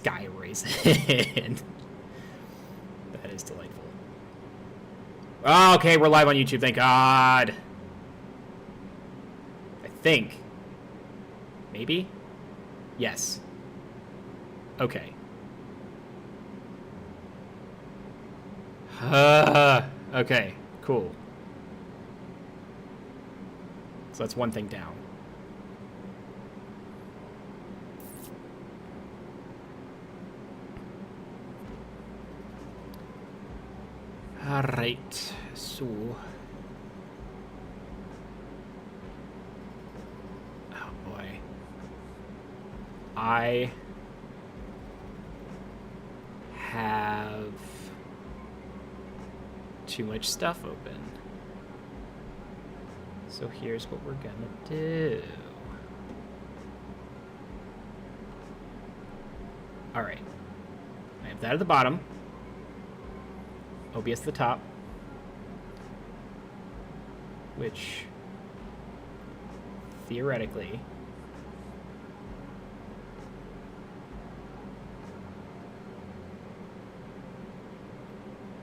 Sky Raisin. That is delightful. Oh, okay, we're live on YouTube, thank God. I think. Maybe? Yes. Okay. Okay, cool. So that's one thing down. All right, so. Oh boy. I have too much stuff open. So here's what we're gonna do. All right. I have that at the bottom. OBS at the top. Which, theoretically,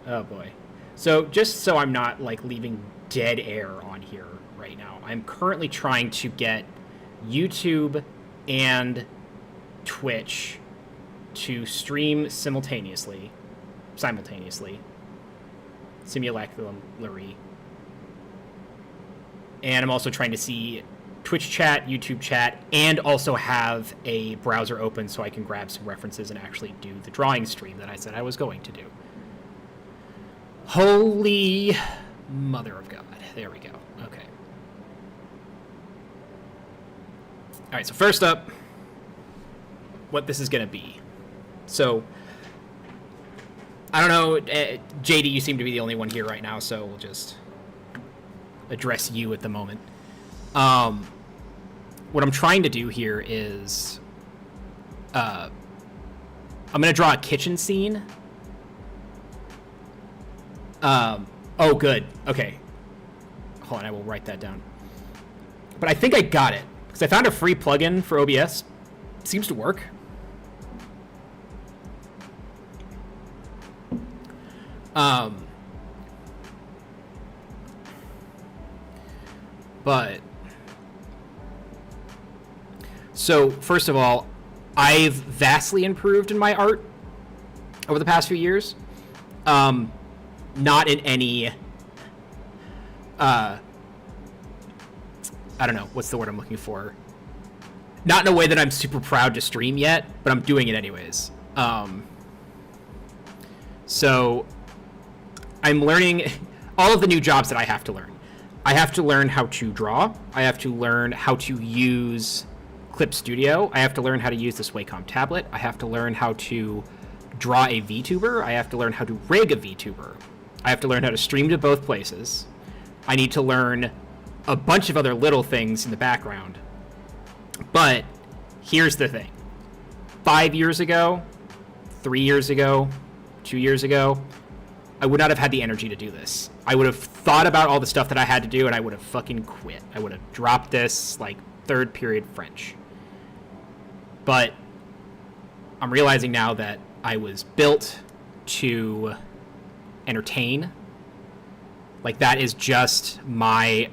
oh boy. So just so I'm not like leaving dead air on here right now, I'm currently trying to get YouTube and Twitch to stream simultaneously. Simulacrally. And I'm also trying to see Twitch chat, YouTube chat, and also have a browser open so I can grab some references and actually do the drawing stream that I said I was going to do. Holy mother of God. There we go. Okay. All right, so first up, what this is going to be. So, I don't know, JD, you seem to be the only one here right now, so we'll just address you at the moment. What I'm trying to do here is, I'm going to draw a kitchen scene. Oh, good. Okay. Hold on, I will write that down. But I think I got it, because I found a free plugin for OBS. Seems to work. But so first of all, I've vastly improved in my art over the past few years. Not in any, I don't know, what's the word I'm looking for? Not in a way that I'm super proud to stream yet, but I'm doing it anyways. So I'm learning all of the new jobs that I have to learn. I have to learn how to draw. I have to learn how to use Clip Studio. I have to learn how to use this Wacom tablet. I have to learn how to draw a VTuber. I have to learn how to rig a VTuber. I have to learn how to stream to both places. I need to learn a bunch of other little things in the background. But here's the thing. 5 years ago, 3 years ago, 2 years ago, I would not have had the energy to do this. I would have thought about all the stuff that I had to do, and I would have fucking quit. I would have dropped this, like, third period French. But I'm realizing now that I was built to entertain. Like, that is just my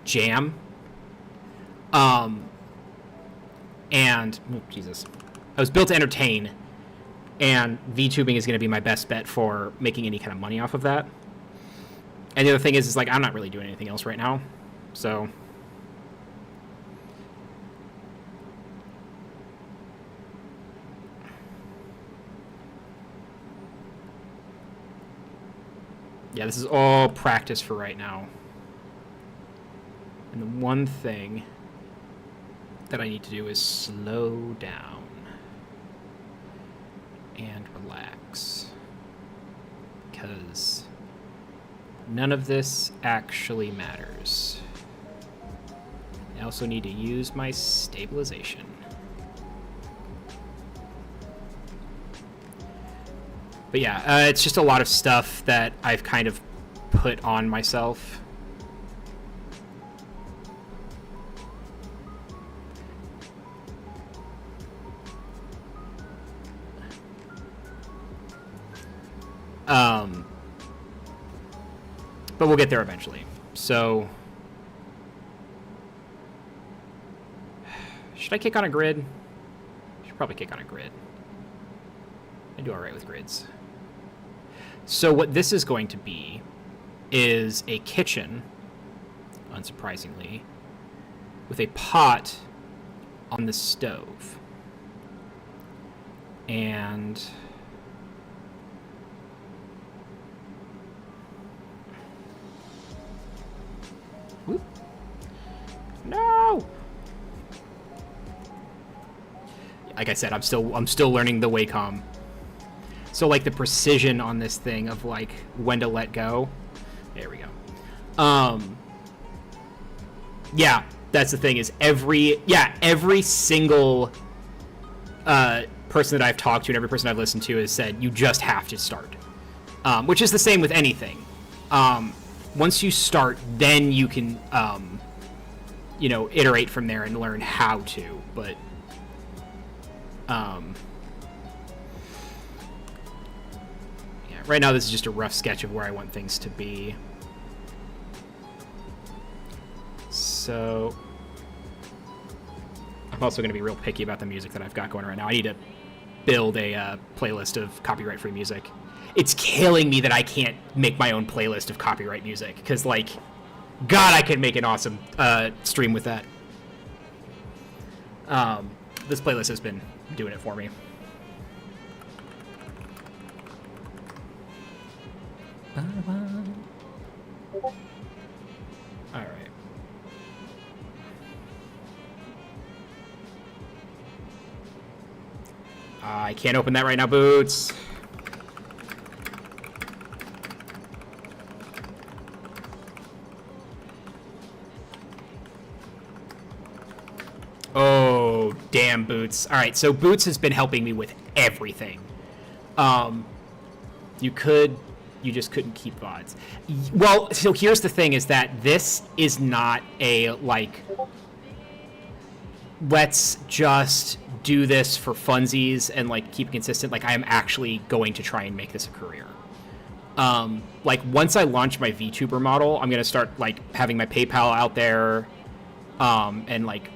jam. And, oh, Jesus. I was built to entertain, and VTubing is going to be my best bet for making any kind of money off of that. And the other thing is like, I'm not really doing anything else right now, so. Yeah, this is all practice for right now. And the one thing that I need to do is slow down and relax, because none of this actually matters. I also need to use my stabilization. But yeah, it's just a lot of stuff that I've kind of put on myself. But we'll get there eventually. So, should I kick on a grid? I should probably kick on a grid. I do all right with grids. So what this is going to be is a kitchen, unsurprisingly, with a pot on the stove. And whoop. No. Like I said, I'm still learning the Wacom. So like the precision on this thing of like when to let go. There we go. Yeah, that's the thing is every single person that I've talked to and every person I've listened to has said you just have to start. Which is the same with anything. Once you start, then you can iterate from there and learn how to, but right now, this is just a rough sketch of where I want things to be. So, I'm also going to be real picky about the music that I've got going right now. I need to build a playlist of copyright-free music. It's killing me that I can't make my own playlist of copyright music, because, like, God, I could make an awesome stream with that. This playlist has been doing it for me. All right. I can't open that right now, Boots. Oh, damn, Boots. All right, so Boots has been helping me with everything. You just couldn't keep VODs. Well, so here's the thing is that this is not a, like, let's just do this for funsies and, like, keep it consistent. Like, I am actually going to try and make this a career. Like, once I launch my VTuber model, I'm going to start, like, having my PayPal out there, and, like,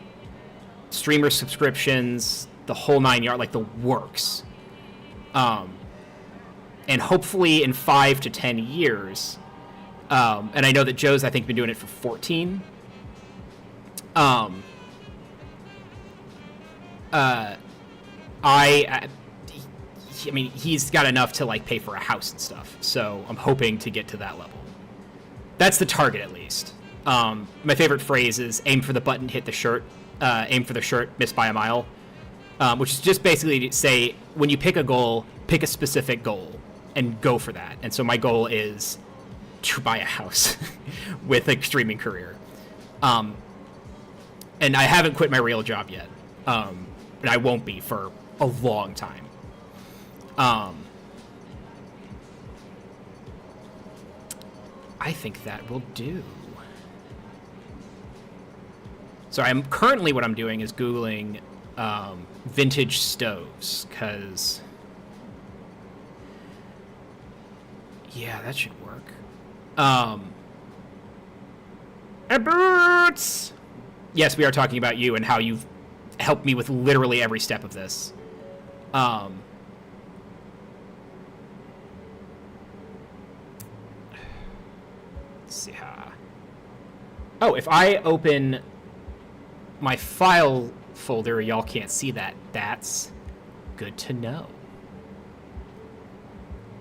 streamer subscriptions, the whole 9 yards, like, the works. And hopefully in 5 to 10 years, and I know that Joe's, I think, been doing it for 14. I mean, he's got enough to, like, pay for a house and stuff. So I'm hoping to get to that level. That's the target, at least. My favorite phrase is aim for the button, hit the shirt. Aim for the shirt, miss by a mile. Which is just basically to say, when you pick a goal, pick a specific goal and go for that. And so my goal is to buy a house with a streaming career. And I haven't quit my real job yet. And I won't be for a long time. I think that will do. So what I'm doing is Googling vintage stoves, because yeah, that should work. Boots! Yes, we are talking about you and how you've helped me with literally every step of this. Let's see how. Oh, if I open my file folder, y'all can't see that. That's good to know.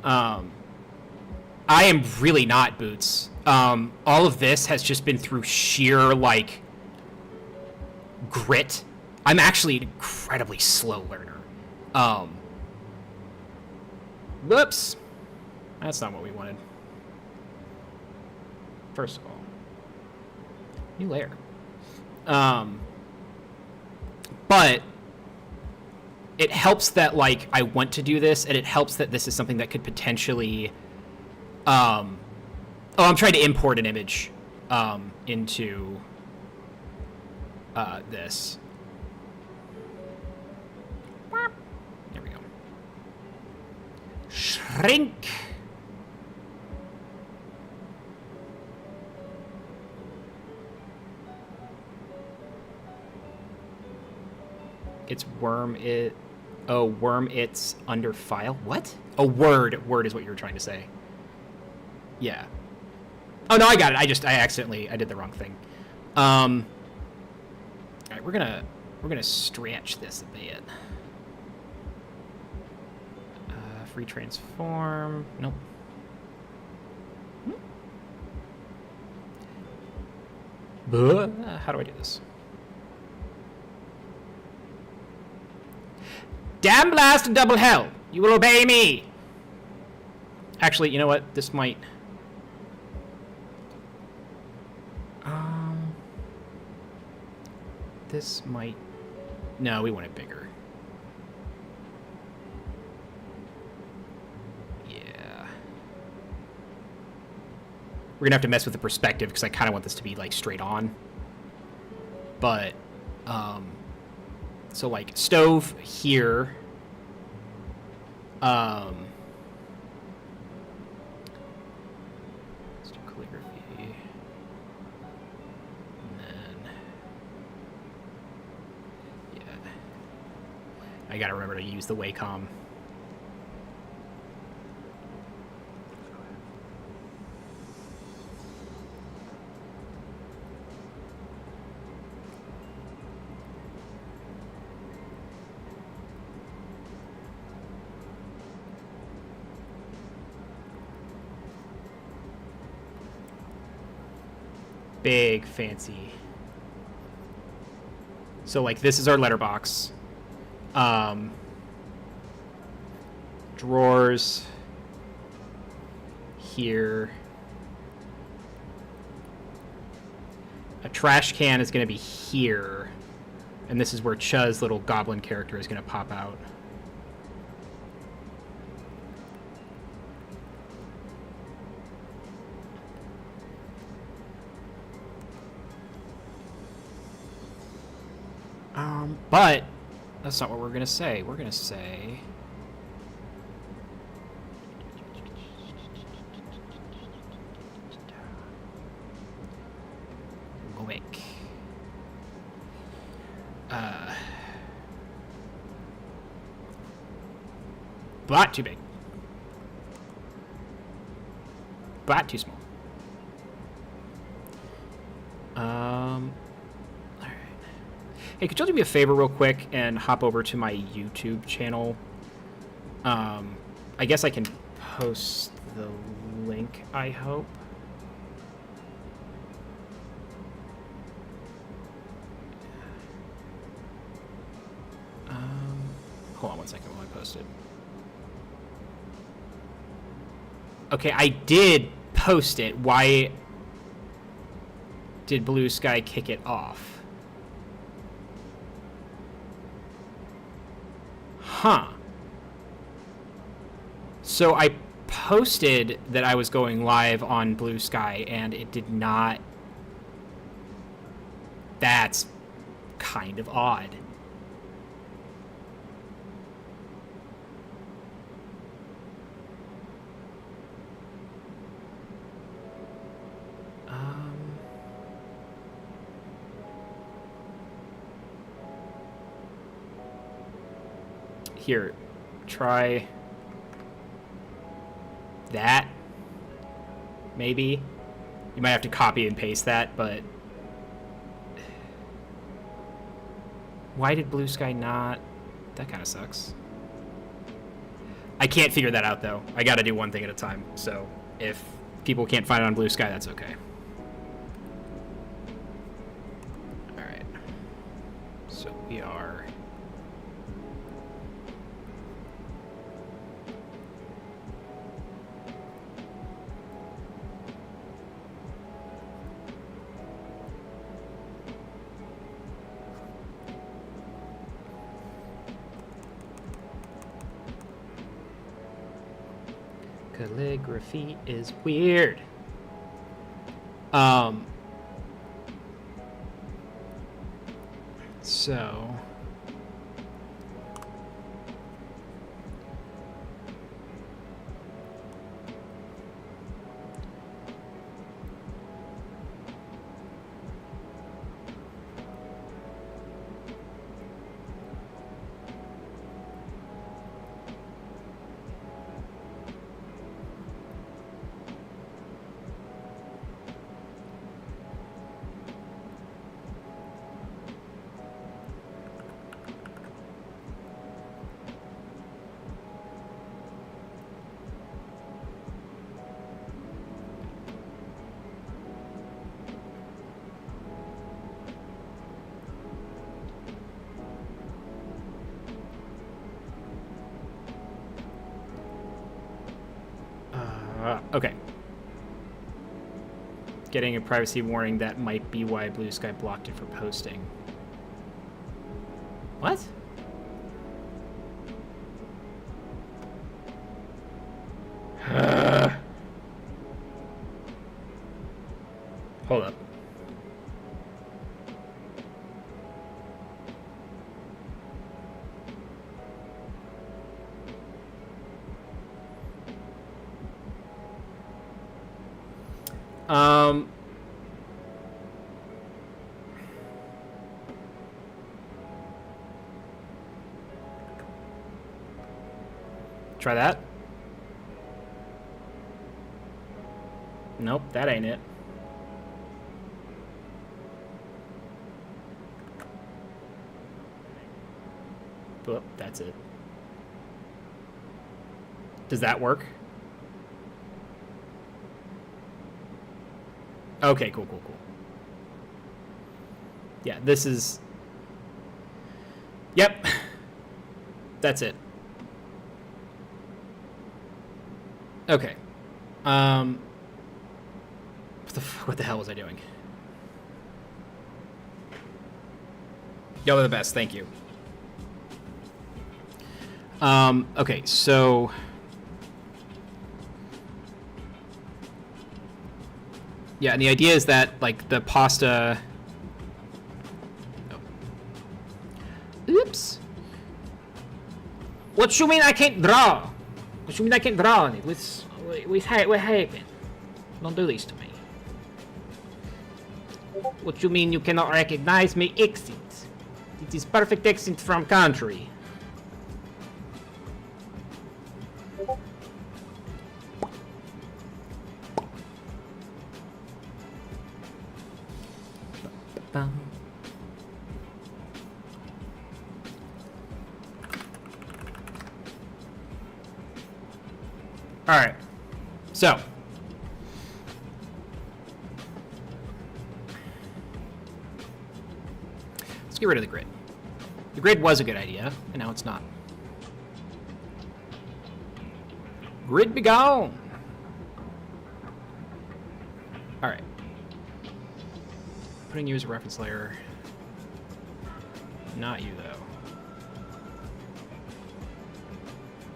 I am really not, Boots. All of this has just been through sheer, like, grit. I'm actually an incredibly slow learner. Whoops. That's not what we wanted. First of all, new layer. But it helps that, like, I want to do this, and it helps that this is something that could potentially, I'm trying to import an image, into, this. There we go. Shrink. It's worm it. Oh, worm it's under file. What? Oh, word. Word is what you were trying to say. Yeah. Oh no, I got it. I did the wrong thing. All right, we're gonna stretch this a bit. Free transform. Nope. How do I do this? Damn blast and double hell! You will obey me! Actually, you know what? This might... This might... No, we want it bigger. Yeah. We're gonna have to mess with the perspective because I kind of want this to be, like, straight on. But, so, like, stove here. Let's do calligraphy. And then, yeah. I gotta remember to use the Wacom. Big, fancy. So, like, this is our letterbox. Drawers. Here. A trash can is going to be here. And this is where Chuz's little goblin character is going to pop out. But that's not what we're going to say. We're going to say... Quick. But too big. But too small. Hey, could y'all do me a favor real quick and hop over to my YouTube channel? I guess I can post the link, I hope. Hold on one second while I post it. Okay, I did post it. Why did Blue Sky kick it off? Huh. So I posted that I was going live on Blue Sky, and it did not... That's kind of odd. Here, try that. Maybe. You might have to copy and paste that, but... Why did Blue Sky not... That kind of sucks. I can't figure that out, though. I gotta do one thing at a time, so if people can't find it on Blue Sky, that's okay. Alright. So we are... Calligraphy is weird. So Okay. Getting a privacy warning, that might be why Blue Sky blocked it for posting. What? Hold up. Try that. Nope, that ain't it. Well, that's it. Does that work? Okay, cool. Yeah, this is... Yep. That's it. Okay. What the hell was I doing? Y'all are the best, thank you. Okay, so... Yeah, and the idea is that, like, the pasta... Oh. Oops. What you mean I can't draw? What you mean I can't draw on it? What happened? Don't do this to me. What you mean you cannot recognize me accent? It is perfect accent from country. All right, so let's get rid of the grid. The grid was a good idea, and now it's not. Grid be gone. All right, putting you as a reference layer. Not you though.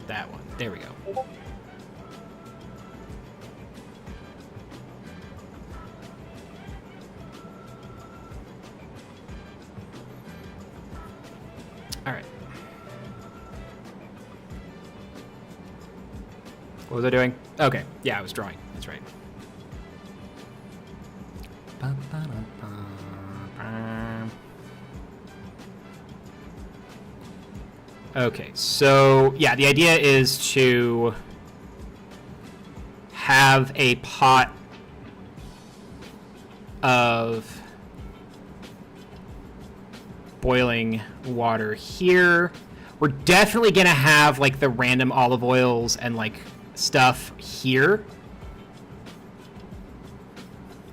That one. There we go. All right. What was I doing? Okay. Yeah, I was drawing. That's right. Okay, so yeah, the idea is to have a pot of boiling water here. We're definitely gonna have like the random olive oils and like stuff here.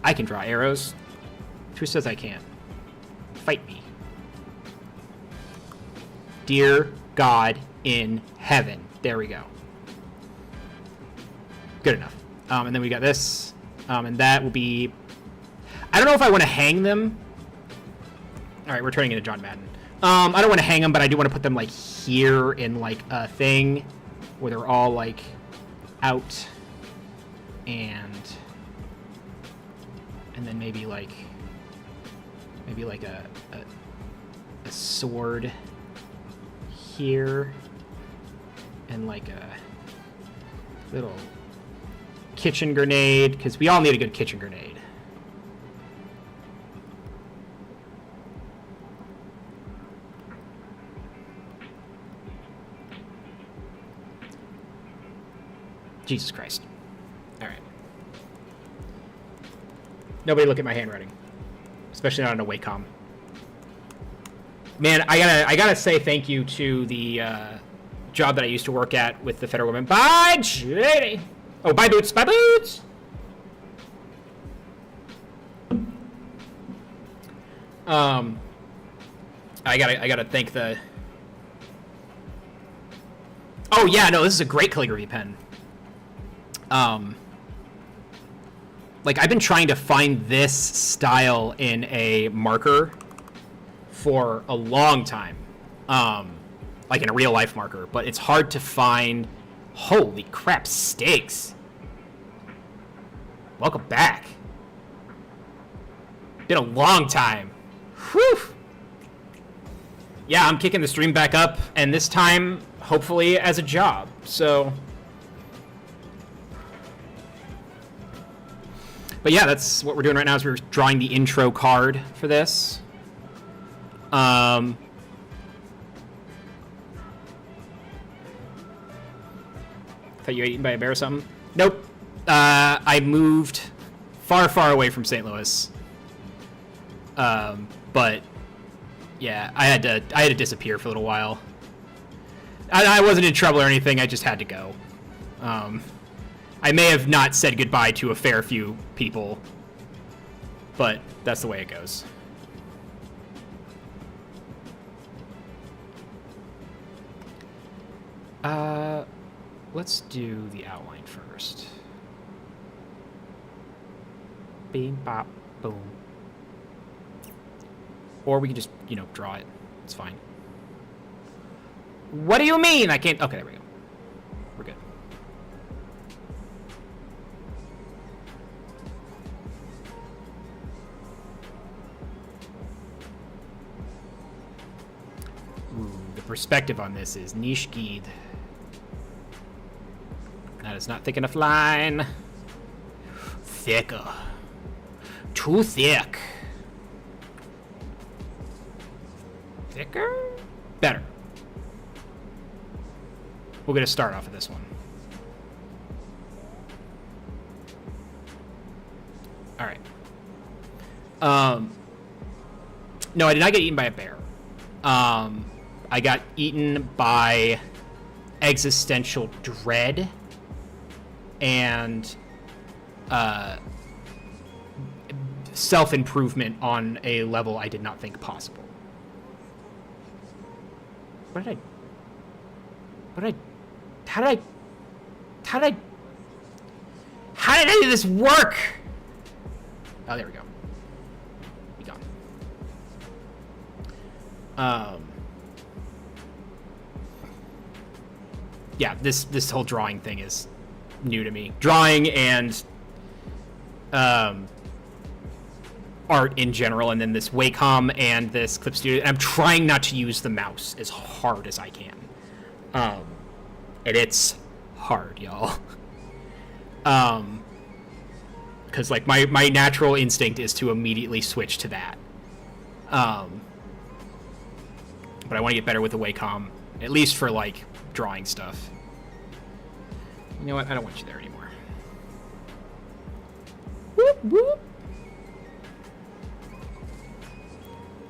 I can draw arrows. Who says I can't? Fight me. Dear God in heaven. There we go. Good enough. And then we got this. And that will be... I don't know if I want to hang them. All right, we're turning into John Madden. I don't want to hang them, but I do want to put them like here in like a thing where they're all like out, and then maybe like a sword here, and like a little kitchen grenade, because we all need a good kitchen grenade. Jesus Christ. All right. Nobody look at my handwriting, especially not on a Wacom. Man, I gotta say thank you to the job that I used to work at with the federal government. Bye, JD. Oh, bye, Boots. Bye, Boots. I gotta thank the. Oh yeah, no, this is a great calligraphy pen. like, I've been trying to find this style in a marker for a long time. Like in a real life marker, but it's hard to find. Holy crap, steaks. Welcome back. Been a long time. Whew. Yeah, I'm kicking the stream back up, and this time, hopefully, as a job. So, but yeah, that's what we're doing right now. Is we're drawing the intro card for this. Thought you got eaten by a bear or something? Nope. I moved far, far away from St. Louis. But yeah, I had to disappear for a little while. I wasn't in trouble or anything. I just had to go. I may have not said goodbye to a fair few people, but that's the way it goes. Let's do the outline first. Beam, bop, boom. Or we can just, draw it. It's fine. What do you mean? I can't... Okay, there we go. We're good. Ooh, the perspective on this is niche geed. That is not thick enough line. Thicker. Too thick. Thicker? Better. We're going to start off with this one. All right. No, I did not get eaten by a bear. I got eaten by existential dread and self-improvement on a level I did not think possible. How did I do this work? Oh, there we go. Be gone. Yeah, this whole drawing thing is new to me. Drawing and art in general, and then this Wacom and this Clip Studio. And I'm trying not to use the mouse as hard as I can. And it's hard, y'all. Because like my natural instinct is to immediately switch to that. But I want to get better with the Wacom, at least for like drawing stuff. You know what? I don't want you there anymore. Whoop, whoop.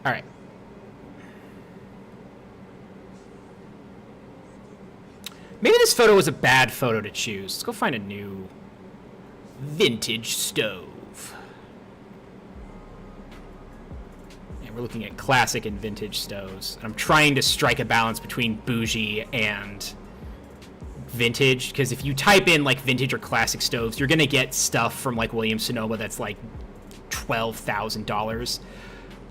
All right. Maybe this photo was a bad photo to choose. Let's go find a new vintage stove. And we're looking at classic and vintage stoves. And I'm trying to strike a balance between bougie and vintage, because if you type in like vintage or classic stoves, you're gonna get stuff from like Williams-Sonoma that's like $12,000.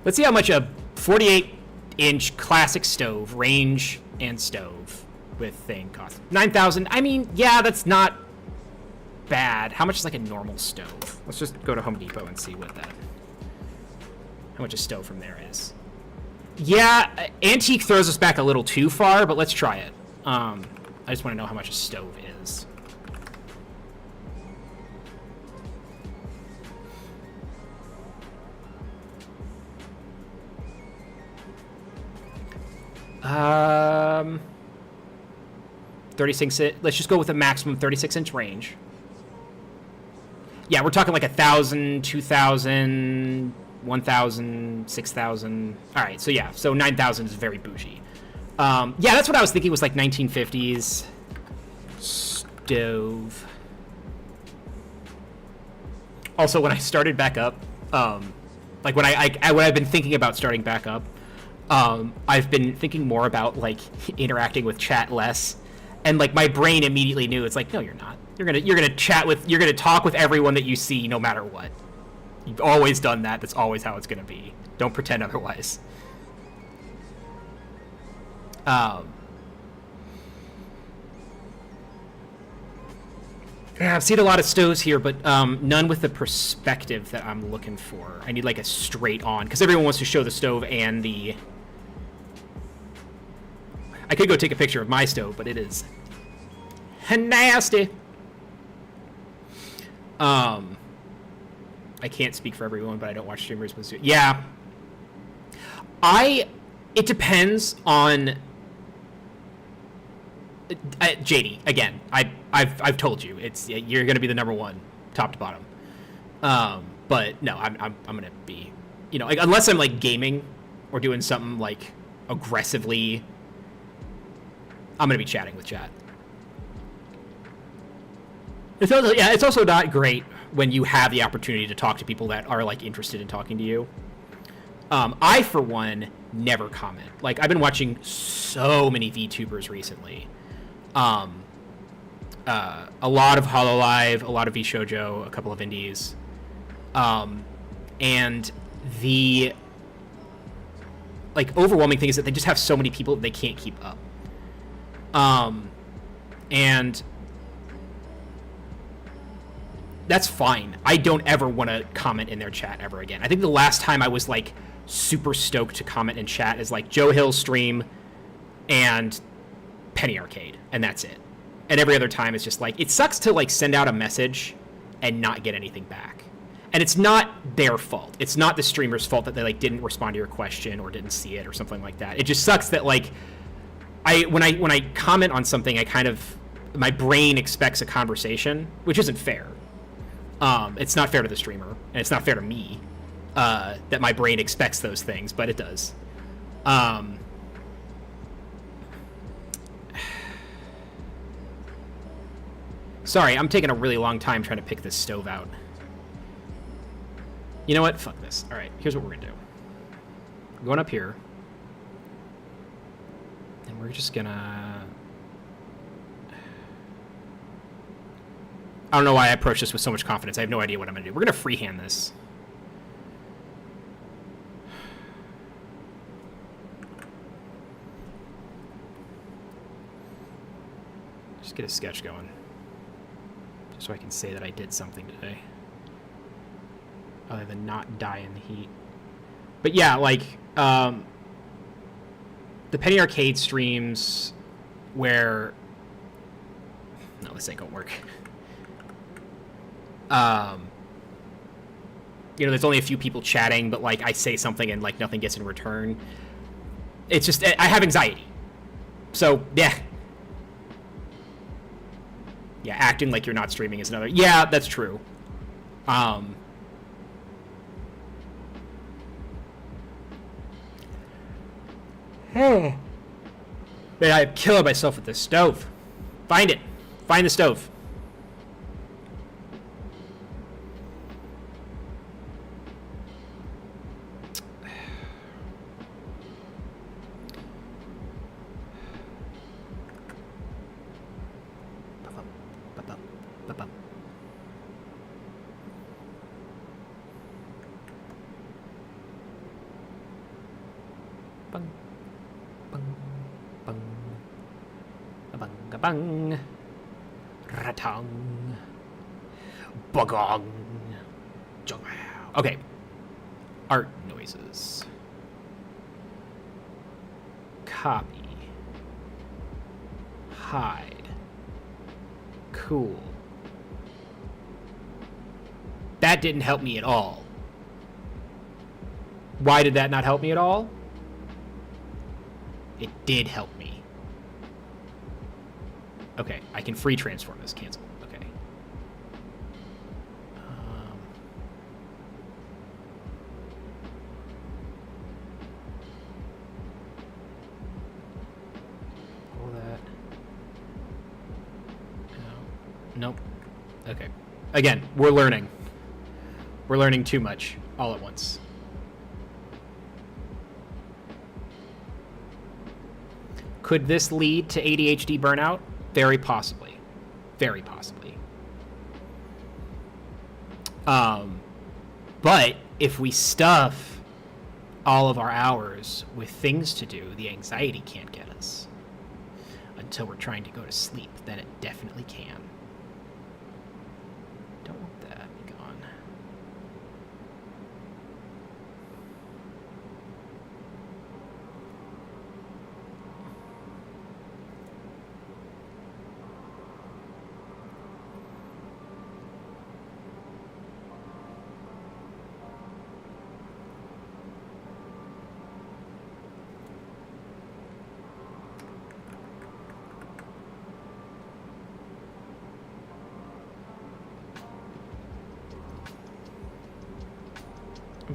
Let's see how much a 48-inch classic stove, range and stove with thing costs. $9,000. I mean, yeah, that's not bad. How much is like a normal stove? Let's just go to Home Depot and see how much a stove from there is. Yeah, antique throws us back a little too far, but let's try it. I just want to know how much a stove is. Um, 36. Let's just go with a maximum 36-inch range. Yeah, we're talking like 1,000, 2,000, 1,000, 6,000. All right, so yeah, so 9,000 is very bougie. Yeah, that's what I was thinking was like 1950s stove. Also, when I started back up, like when when I've been thinking about starting back up, I've been thinking more about like interacting with chat less, and like my brain immediately knew it's like, no, you're not. You're gonna talk with everyone that you see, no matter what. You've always done that. That's always how it's gonna be. Don't pretend otherwise. Yeah, I've seen a lot of stoves here, but none with the perspective that I'm looking for. I need like a straight on, because everyone wants to show the stove and the... I could go take a picture of my stove, but it is nasty. I can't speak for everyone, but I don't watch streamers with... Yeah. It depends on... JD, again, I've told you, you're going to be the number one, top to bottom. But no, I'm going to be, like, unless I'm like gaming or doing something like aggressively, I'm going to be chatting with chat. It's also not great when you have the opportunity to talk to people that are like interested in talking to you. I, for one, never comment. Like, I've been watching so many VTubers recently. A lot of Hololive, a lot of VShojo, a couple of indies. And the like overwhelming thing is that they just have so many people that they can't keep up. And that's fine. I don't ever want to comment in their chat ever again. I think the last time I was like super stoked to comment in chat is like Joe Hill's stream and Penny Arcade, and that's it. And every other time it's just like, it sucks to like send out a message and not get anything back. And it's not their fault. It's not the streamer's fault that they like didn't respond to your question or didn't see it or something like that. It just sucks that like when I comment on something, my brain expects a conversation, which isn't fair. It's not fair to the streamer, and it's not fair to me that my brain expects those things, but it does. Sorry, I'm taking a really long time trying to pick this stove out. You know what? Fuck this. All right, here's what we're gonna do. I'm going up here, and we're just gonna... I don't know why I approach this with so much confidence. I have no idea what I'm gonna do. We're gonna freehand this. Just get a sketch going, just so I can say that I did something today, other than not die in the heat. But yeah, like the Penny Arcade streams where... No, this ain't gonna work. There's only a few people chatting, but like I say something and like nothing gets in return. It's just, I have anxiety. So yeah. Yeah, acting like you're not streaming is another. Yeah, that's true. Man, I'm killing myself with this stove. Find it. Find the stove. Bang, ratong, bagong, okay. Art noises. Copy. Hide. Cool. That didn't help me at all. Why did that not help me at all? It did help me. Okay, I can free transform this. Cancel. Okay. Pull that. No. Nope. Okay. Again, we're learning. We're learning too much all at once. Could this lead to ADHD burnout? Very possibly. Very possibly. But if we stuff all of our hours with things to do, the anxiety can't get us until we're trying to go to sleep. Then it definitely can. Don't want that. Be gone.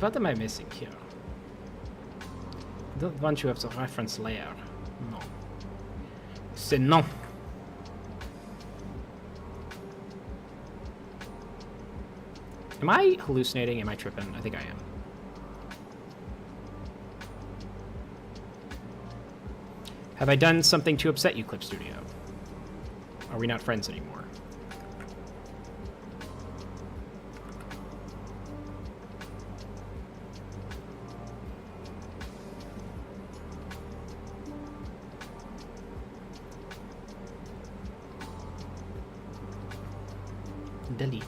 What am I missing here? I don't want you have the reference layer. No. C'est non. Am I hallucinating? Am I tripping? I think I am. Have I done something to upset you, Clip Studio? Are we not friends anymore? Delete.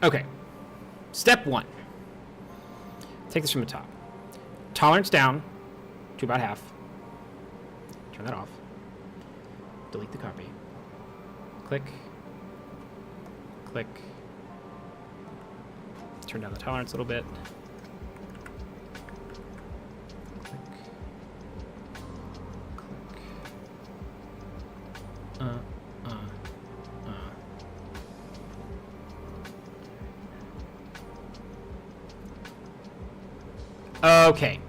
Okay. Step 1. Take this from the top. Tolerance down to about half. Turn that off. Delete the copy. Click. Click. Turn down the tolerance a little bit. Okay.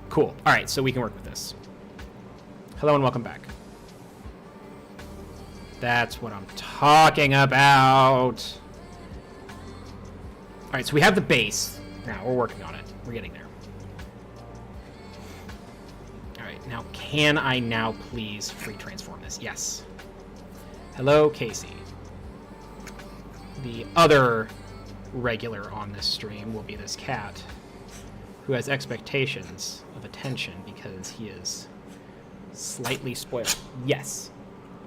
Cool. All right, so we can work with this. Hello and welcome back. That's what I'm talking about. All right, so we have the base. Now, we're working on it. We're getting there. All right, now can I now please free transform this? Yes. Hello, Casey. The other regular on this stream will be this cat who has expectations of attention because he is slightly spoiled. Yes.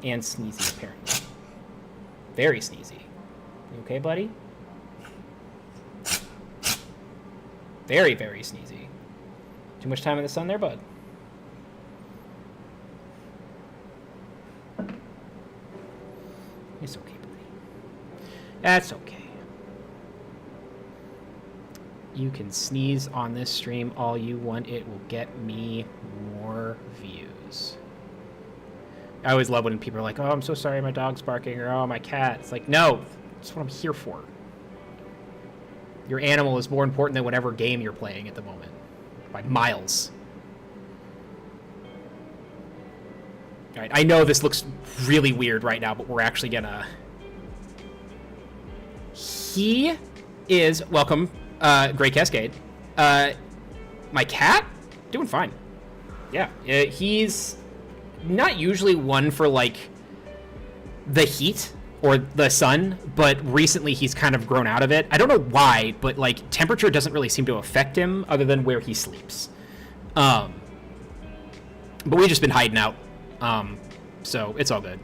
And sneezy, apparently. Very sneezy. You okay, buddy? Very, very sneezy. Too much time in the sun there, bud? It's okay, buddy. That's okay. You can sneeze on this stream all you want. It will get me more views. I always love when people are like, oh, I'm so sorry my dog's barking, or oh, my cat. It's like, no, that's what I'm here for. Your animal is more important than whatever game you're playing at the moment. By miles. All right, I know this looks really weird right now, but we're actually gonna... He is... Welcome. Gray Cascade. My cat? Doing fine. Yeah, he's not usually one for, like, the heat or the sun, but recently he's kind of grown out of it. I don't know why, but, like, temperature doesn't really seem to affect him other than where he sleeps. But we've just been hiding out, so it's all good.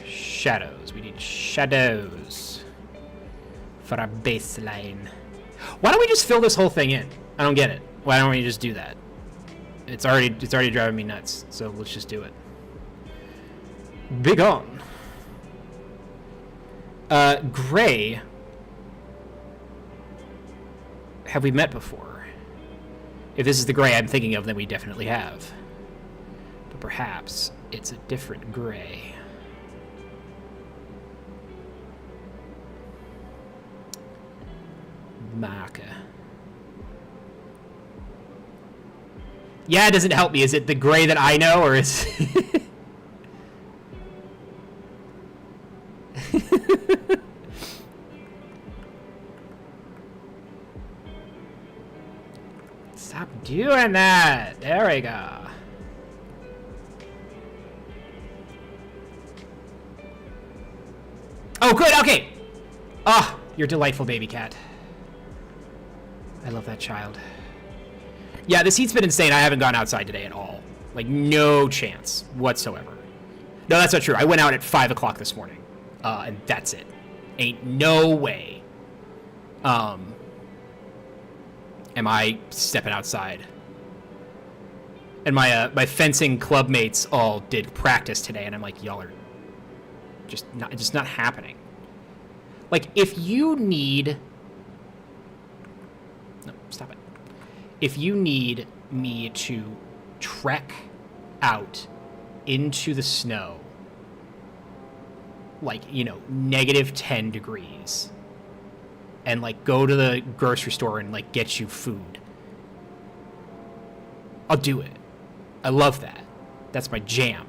Shadows. We need shadows for our baseline. Why don't we just fill this whole thing in? I don't get it. Why don't we just do that? It's already driving me nuts. So let's just do it. Big on. Gray. Have we met before? If this is the Gray I'm thinking of, then we definitely have. But perhaps it's a different Gray. Marker. Yeah, it doesn't help me. Is it the Gray that I know, or is... Doing that. There we go. Oh, good. Okay. Ah, you're delightful, baby cat. I love that child. Yeah, this heat's been insane. I haven't gone outside today at all. Like, no chance whatsoever. No, that's not true. I went out at 5 o'clock this morning, and that's it. Ain't no way. Am I stepping outside? And my fencing club mates all did practice today, and I'm like, y'all are just not happening. Like, if you need... No, stop it. If you need me to trek out into the snow, like, you know, -10 degrees, and, like, go to the grocery store and, like, get you food, I'll do it. I love that. That's my jam.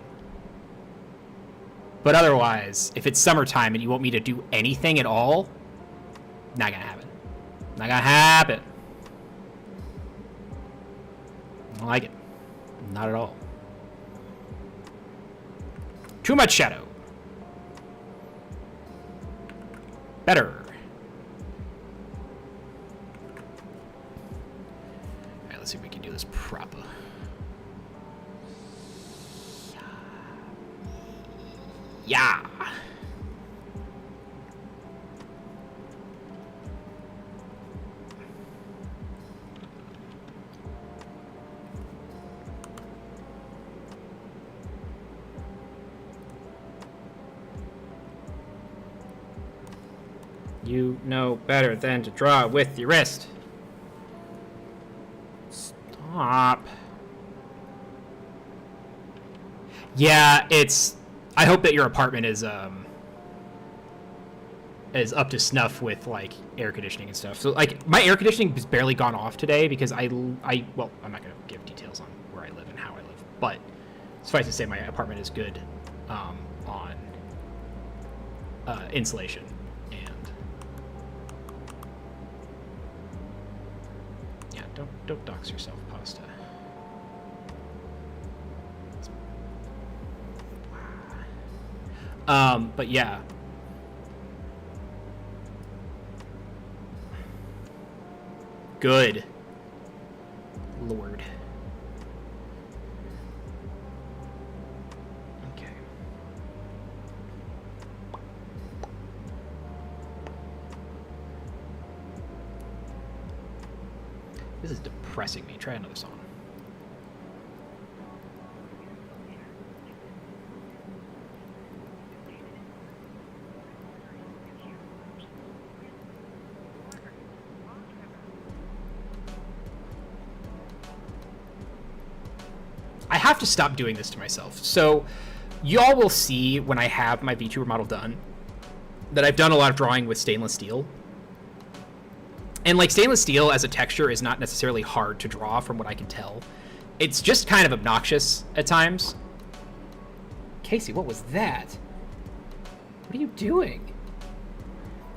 But otherwise, if it's summertime and you want me to do anything at all, not gonna happen. Not gonna happen. I don't like it. Not at all. Too much shadow. Better. Alright, let's see if we can do this proper. Yeah. You know better than to draw with your wrist. Stop. Yeah, it's... I hope that your apartment is up to snuff with, like, air conditioning and stuff. So, like, my air conditioning has barely gone off today because well, I'm not going to give details on where I live and how I live, but suffice to say my apartment is good on insulation. And yeah, don't dox yourself, Pasta. But yeah. Good. Lord. Okay. This is depressing me. Try another song. I have to stop doing this to myself. So y'all will see when I have my VTuber model done that I've done a lot of drawing with stainless steel. And like stainless steel as a texture is not necessarily hard to draw from what I can tell. It's just kind of obnoxious at times. Casey, what was that? What are you doing?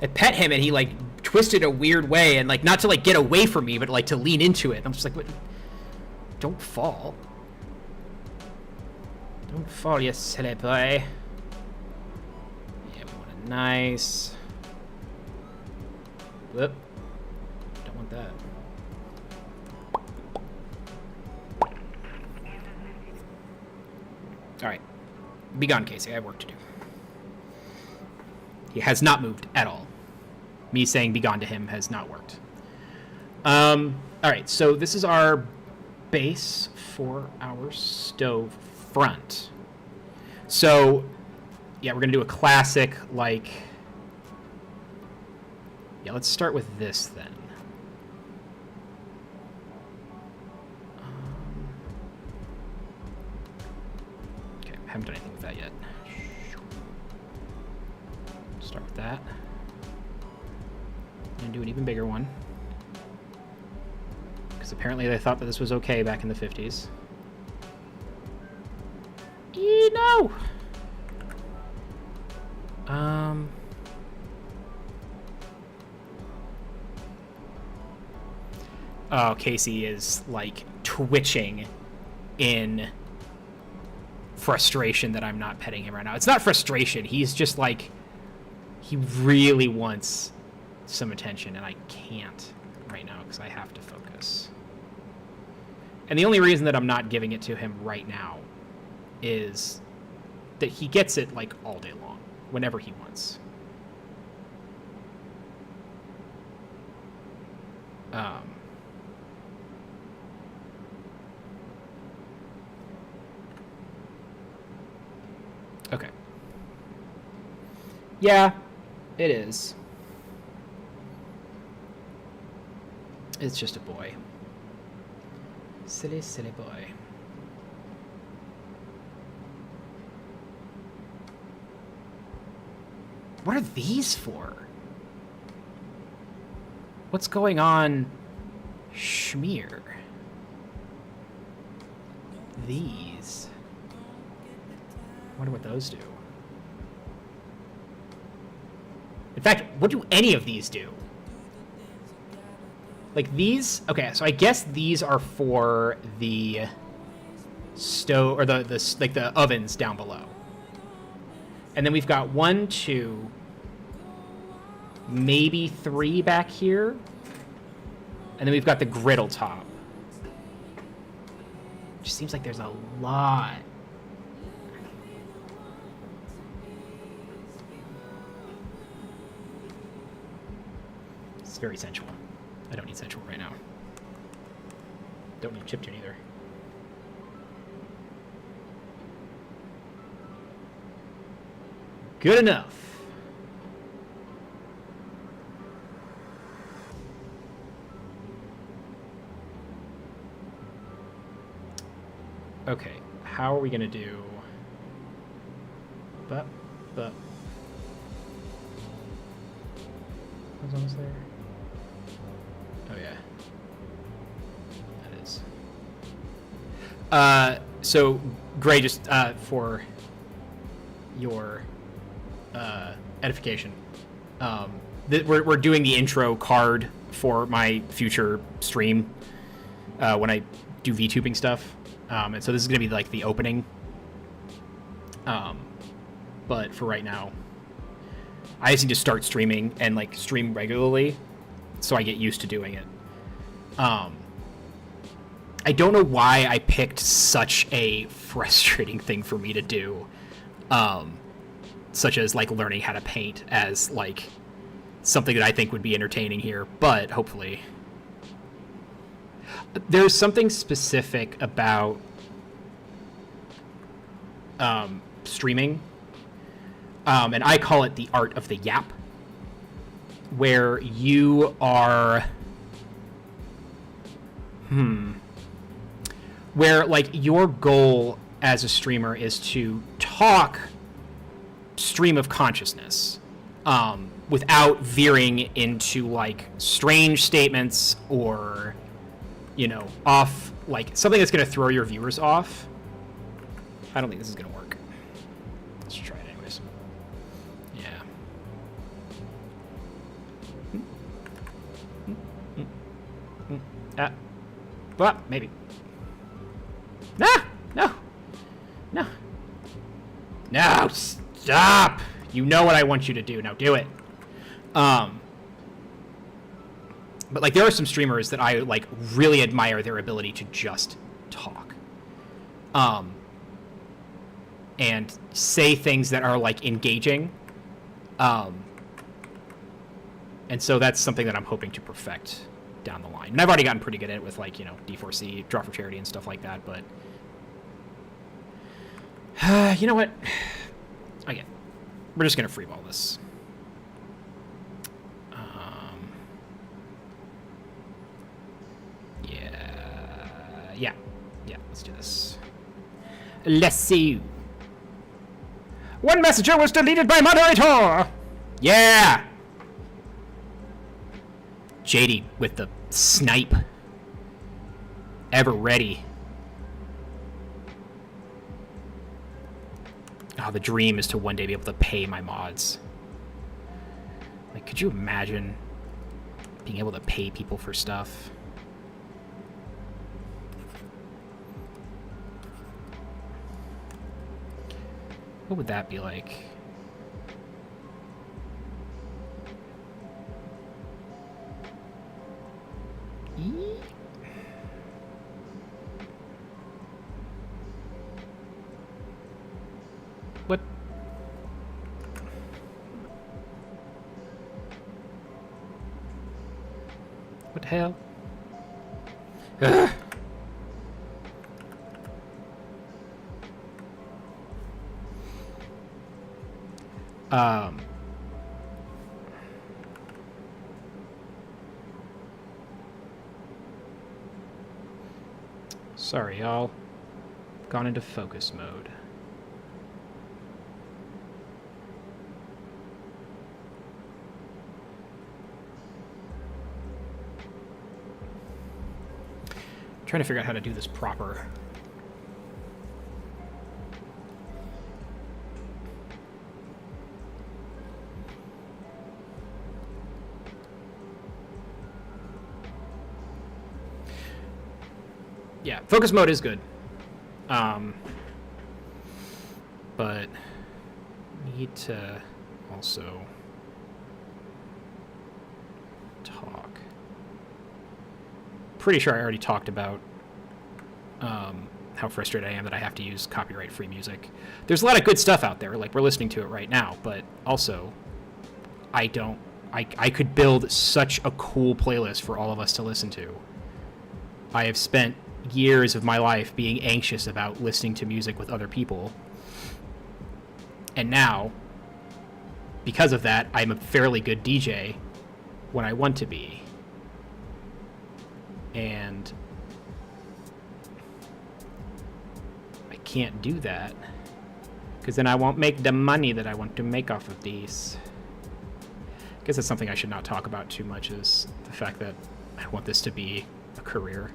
I pet him and he like twisted a weird way and like not to like get away from me, but like to lean into it. And I'm just like, what? Don't fall. Don't fall, you silly boy. Yeah, we want a nice... Whoop. Don't want that. Alright. Be gone, Casey. I have work to do. He has not moved at all. Me saying be gone to him has not worked. Alright, so this is our base for our stove front. So, yeah, we're gonna do a classic, like... Yeah, let's start with this, then. Okay, haven't done anything with that yet. Start with that. And do an even bigger one. Because apparently they thought that this was okay back in the 50s. No! Oh, Casey is, like, twitching in frustration that I'm not petting him right now. It's not frustration. He's just like, he really wants some attention, and I can't right now because I have to focus. And the only reason that I'm not giving it to him right now is that he gets it like all day long, whenever he wants. Okay. Yeah, it is. It's just a boy. Silly, silly boy. What are these for? What's going on? Schmear. These. I wonder what those do. In fact, what do any of these do? Like these? Okay, so I guess these are for the stove, or the like the ovens down below. And then we've got 1, 2, maybe 3 back here. And then we've got the griddle top. Just seems like there's a lot. It's very sensual. I don't need sensual right now. Don't need chiptune either. Good enough. Okay, how are we gonna do? But. I was almost there. Oh yeah. That is. So Gray, just for your edification, we're doing the intro card for my future stream when I do VTubing stuff, and so this is gonna be like the opening. But for right now, I just need to start streaming and like stream regularly, so I get used to doing it. I don't know why I picked such a frustrating thing for me to do, such as like learning how to paint as like something that I think would be entertaining here, but hopefully. There's something specific about streaming, and I call it the art of the yap, where you are where like your goal as a streamer is to talk stream of consciousness, without veering into like strange statements or, you know, off, like something that's going to throw your viewers off. I don't think this is going to work. Let's try it anyways. Yeah. Well, maybe. No, stop! You know what I want you to do. Now do it. But like there are some streamers that I like really admire their ability to just talk. And say things that are like engaging. And so that's something that I'm hoping to perfect down the line. And I've already gotten pretty good at it with like, you know, D4C, Draw for Charity and stuff like that, but you know what? Again, we're just gonna freeball this. Yeah, let's do this. Let's see. One messenger was deleted by moderator! Yeah! JD with the snipe. Ever ready. Oh, the dream is to one day be able to pay my mods. Like, could you imagine being able to pay people for stuff? What would that be like? What? What the hell? Ugh. Sorry, y'all. Gone into focus mode. Trying to figure out how to do this proper. Yeah, focus mode is good. But need to also talk. Pretty sure I already talked about how frustrated I am that I have to use copyright-free music. There's a lot of good stuff out there, like we're listening to it right now, but also I could build such a cool playlist for all of us to listen to. I have spent years of my life being anxious about listening to music with other people. And now, because of that, I'm a fairly good DJ when I want to be. And I can't do that, because then I won't make the money that I want to make off of these. I guess that's something I should not talk about too much, is the fact that I want this to be a career.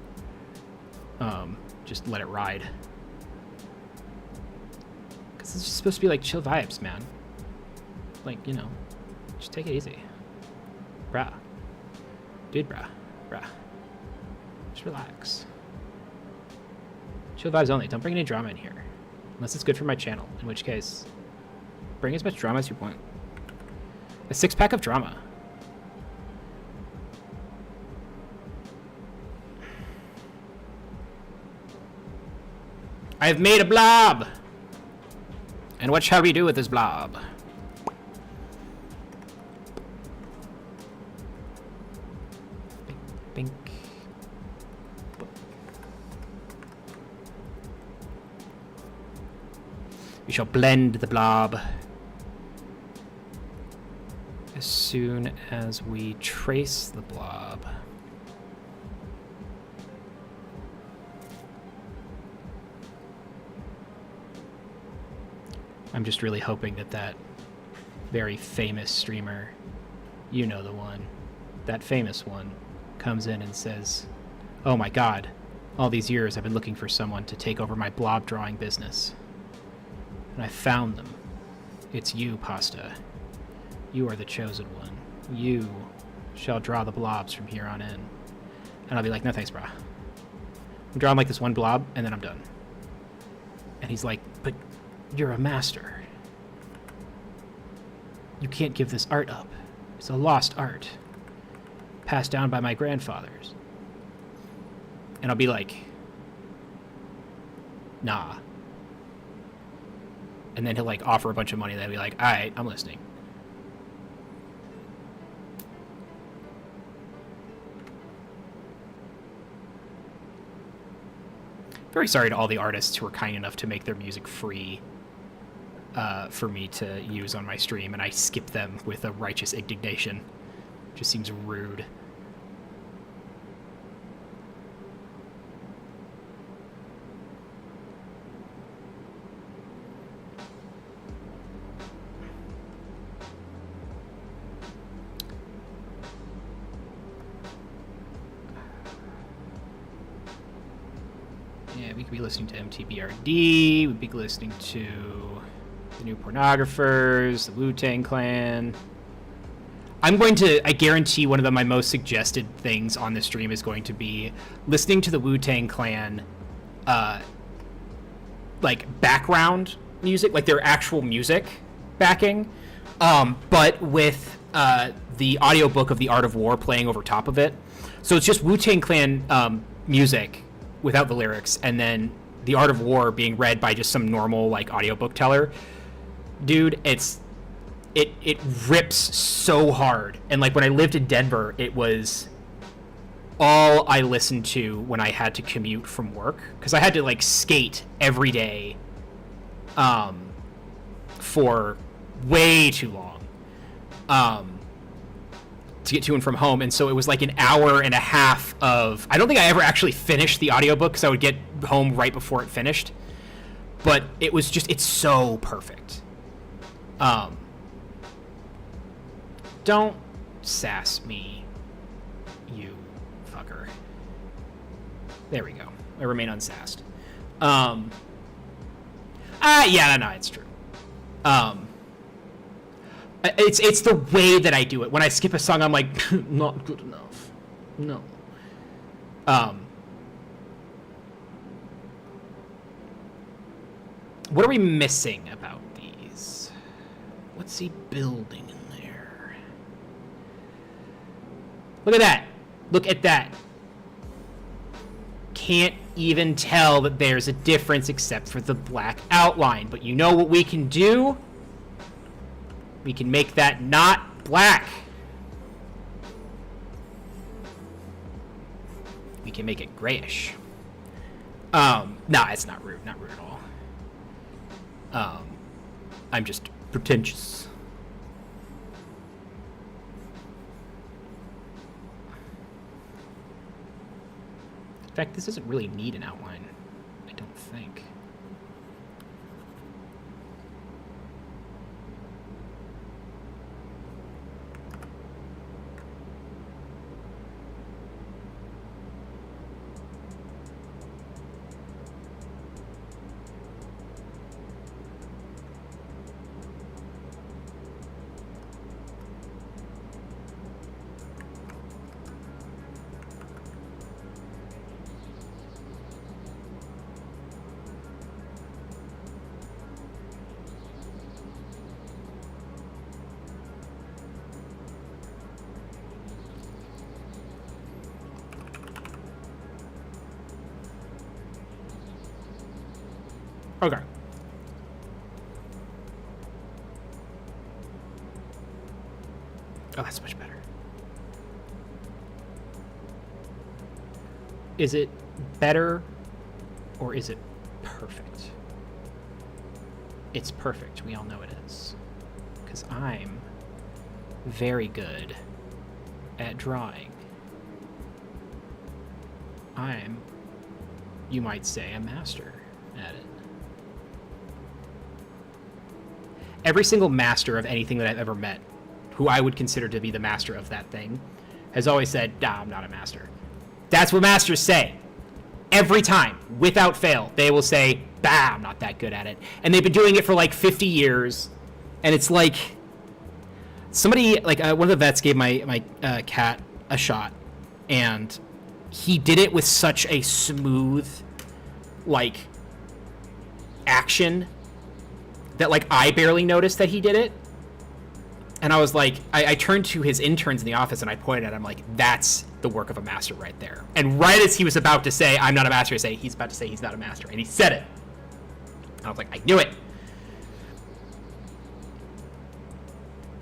Just let it ride. Because it's just supposed to be like chill vibes, man. Like, you know, just take it easy. Bruh. Dude, bruh. Just relax. Chill vibes only. Don't bring any drama in here. Unless it's good for my channel. In which case, bring as much drama as you want. A 6-pack of drama. I have made a blob! And what shall we do with this blob? Bink, bink. We shall blend the blob as soon as we trace the blob. I'm just really hoping that that very famous streamer, you know the one, that famous one, comes in and says, "Oh my god, all these years I've been looking for someone to take over my blob drawing business. And I found them. It's you, Pasta. You are the chosen one. You shall draw the blobs from here on in." And I'll be like, "No thanks, brah. I'm drawing like this one blob, and then I'm done." And he's like, "But you're a master. You can't give this art up. It's a lost art, passed down by my grandfathers." And I'll be like, "Nah." And then he'll like offer a bunch of money, and I'll be like, "Alright, I'm listening." Very sorry to all the artists who were kind enough to make their music free for me to use on my stream, and I skip them with a righteous indignation. Just seems rude. Yeah, we could be listening to MTBRD, we'd be listening to the New Pornographers, the Wu-Tang Clan. I guarantee one of my most suggested things on the stream is going to be listening to the Wu-Tang Clan, like, background music, like their actual music backing, but with the audiobook of The Art of War playing over top of it. So it's just Wu-Tang Clan music without the lyrics, and then The Art of War being read by just some normal like audiobook teller. Dude, it rips so hard. And like when I lived in Denver, it was all I listened to when I had to commute from work, because I had to like skate every day for way too long to get to and from home. And so it was like an hour and a half of, I don't think I ever actually finished the audiobook because I would get home right before it finished, but it was just, it's so perfect. Don't sass me, you fucker. There we go. I remain unsassed. Yeah, no, it's true. It's the way that I do it. When I skip a song, I'm like, not good enough. No. What are we missing about these? What's he building in there? Look at that. Look at that. Can't even tell that there's a difference except for the black outline. But you know what we can do? We can make that not black. We can make it grayish. No, it's not rude. Not rude at all. I'm just pretentious. In fact, this doesn't really need an outline, I don't think. Okay. Oh, that's much better. Is it better or is it perfect? It's perfect. We all know it is. Because I'm very good at drawing. I'm, you might say, a master at it. Every single master of anything that I've ever met, who I would consider to be the master of that thing, has always said, nah, I'm not a master. That's what masters say. Every time, without fail, they will say, bah, I'm not that good at it. And they've been doing it for like 50 years. And it's like, somebody, like one of the vets gave my cat a shot. And he did it with such a smooth, like, action that like I barely noticed that he did it. And I was like, I turned to his interns in the office and I pointed at him like, that's the work of a master right there. And right as he was about to say, I'm not a master, he's about to say he's not a master. And he said it. And I was like, I knew it.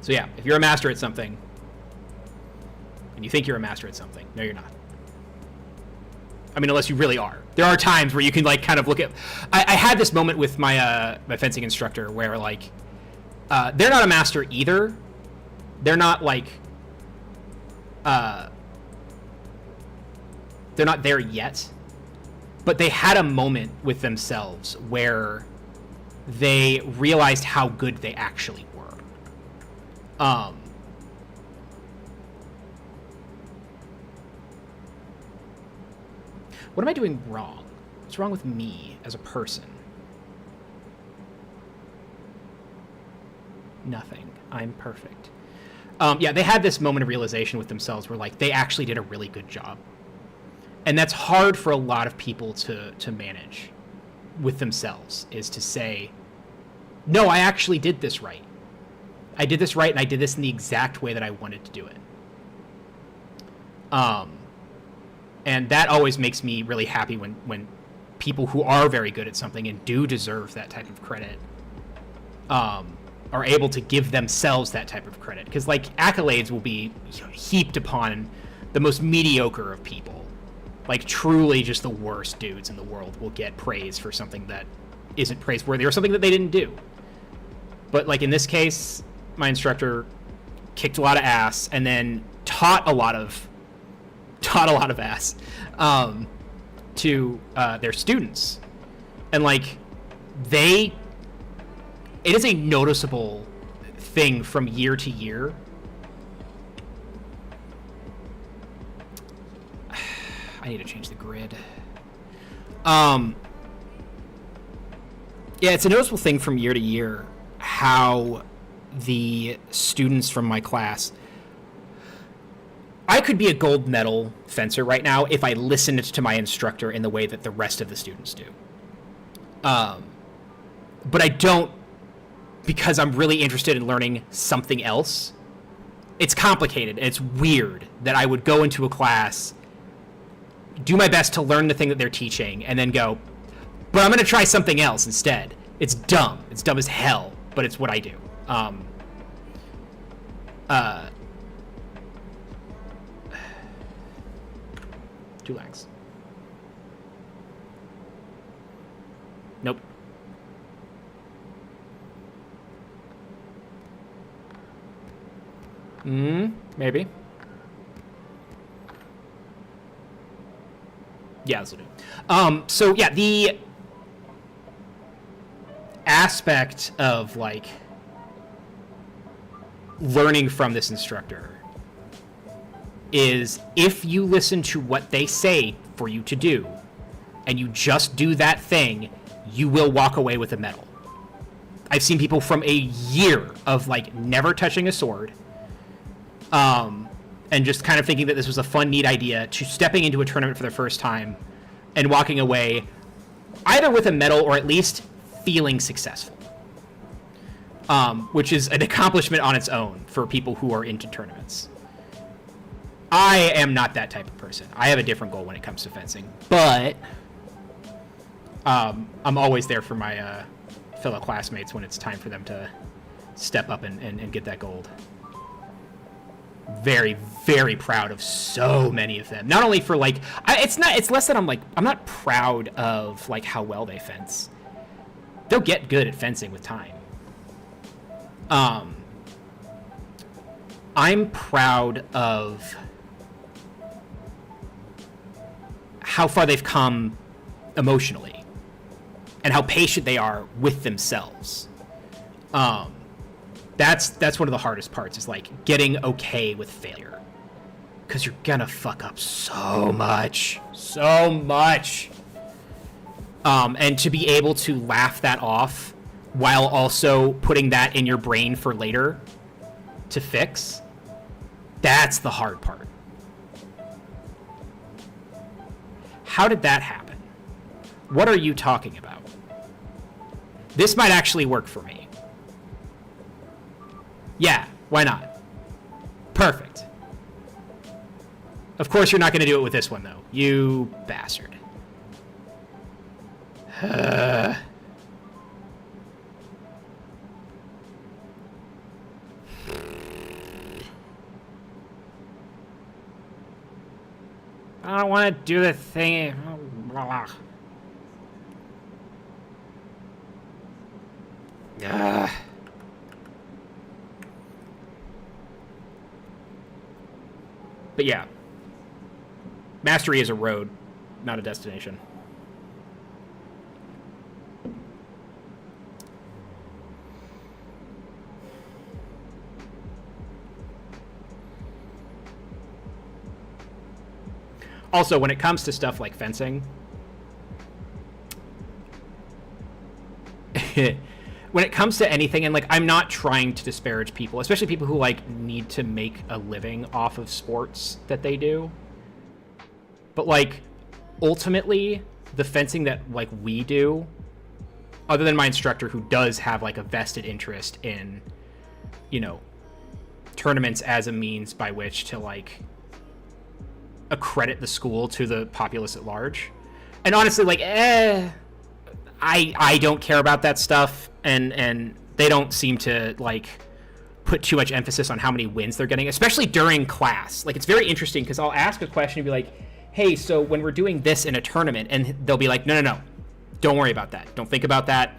So yeah, if you're a master at something, and you think you're a master at something, no, you're not. I mean, unless you really are. There are times where you can like kind of look at. I had this moment with my my fencing instructor where like they're not a master either. They're not like they're not there yet, but they had a moment with themselves where they realized how good they actually were. What am I doing wrong? What's wrong with me as a person? Nothing. I'm perfect. Yeah, they had this moment of realization with themselves where like they actually did a really good job. And that's hard for a lot of people to manage with themselves, is to say, no, I actually did this right. I did this right, and I did this in the exact way that I wanted to do it. And that always makes me really happy when people who are very good at something and do deserve that type of credit are able to give themselves that type of credit. Because, like, accolades will be heaped upon the most mediocre of people. Like, truly just the worst dudes in the world will get praise for something that isn't praiseworthy or something that they didn't do. But, like, in this case, my instructor kicked a lot of ass and then taught a lot of ass to their students. And, like, it is a noticeable thing from year to year. I need to change the grid. Yeah, it's a noticeable thing from year to year how the students from my class... I could be a gold medal fencer right now if I listened to my instructor in the way that the rest of the students do. But I don't, because I'm really interested in learning something else. It's complicated, and it's weird that I would go into a class, do my best to learn the thing that they're teaching, and then go, but I'm going to try something else instead. It's dumb. It's dumb as hell, but it's what I do. Two lags. Nope. Maybe. Yeah, this will do. So yeah, the aspect of, like, learning from this instructor is if you listen to what they say for you to do and you just do that thing, you will walk away with a medal. I've seen people from a year of, like, never touching a sword, and just kind of thinking that this was a fun, neat idea, to stepping into a tournament for the first time and walking away either with a medal or at least feeling successful, which is an accomplishment on its own for people who are into tournaments. I am not that type of person. I have a different goal when it comes to fencing, but I'm always there for my fellow classmates when it's time for them to step up and get that gold. Very, very proud of so many of them. Not only for, like, it's less that I'm not proud of, like, how well they fence. They'll get good at fencing with time. I'm proud of how far they've come emotionally and how patient they are with themselves. That's one of the hardest parts, is, like, getting okay with failure, because you're gonna fuck up so much. And to be able to laugh that off while also putting that in your brain for later to fix, that's the hard part. How did that happen? What are you talking about? This might actually work for me. Yeah, why not? Perfect. Of course you're not going to do it with this one, though. You bastard. I don't want to do the thing. But yeah, mastery is a road, not a destination. Also, when it comes to stuff like fencing, when it comes to anything, and, like, I'm not trying to disparage people, especially people who, like, need to make a living off of sports that they do, but, like, ultimately the fencing that, like, we do other than my instructor, who does have like a vested interest in, you know, tournaments as a means by which to like accredit the school to the populace at large. And honestly, like, I don't care about that stuff, and they don't seem to like put too much emphasis on how many wins they're getting, especially during class. Like, it's very interesting because I'll ask a question and be like, hey, so when we're doing this in a tournament, and they'll be like, no, don't worry about that. Don't think about that.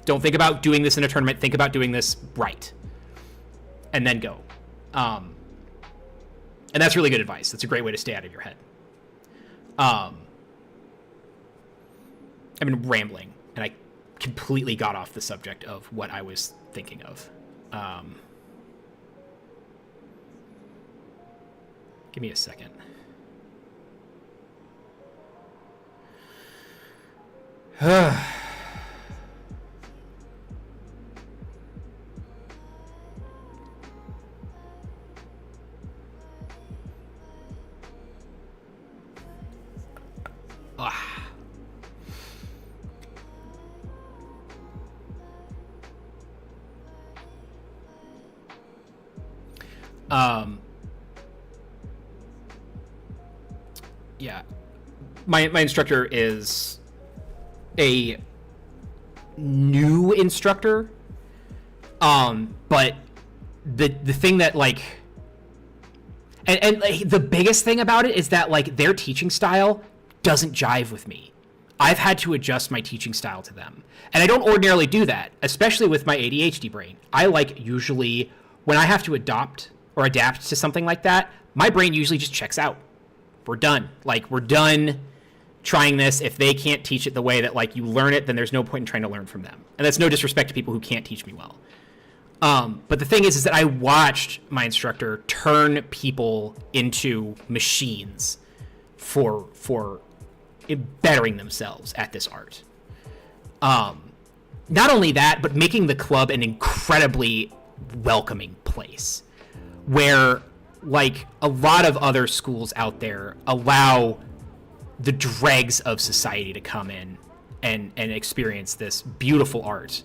Don't think about doing this in a tournament. Think about doing this right. And then go. And that's really good advice. That's a great way to stay out of your head. I've been rambling, and I completely got off the subject of what I was thinking of. Give me a second. Yeah, my instructor is a new instructor, but the thing that like, and like, the biggest thing about it is that like their teaching style doesn't jive with me. I've had to adjust my teaching style to them, and I don't ordinarily do that, especially with my ADHD brain. I like usually when I have to adapt to something like that, my brain usually just checks out. We're done. Like, we're done trying this. If they can't teach it the way that like you learn it, then there's no point in trying to learn from them. And that's no disrespect to people who can't teach me well. But the thing is that I watched my instructor turn people into machines for bettering themselves at this art. Not only that, but making the club an incredibly welcoming place where like a lot of other schools out there allow the dregs of society to come in and experience this beautiful art.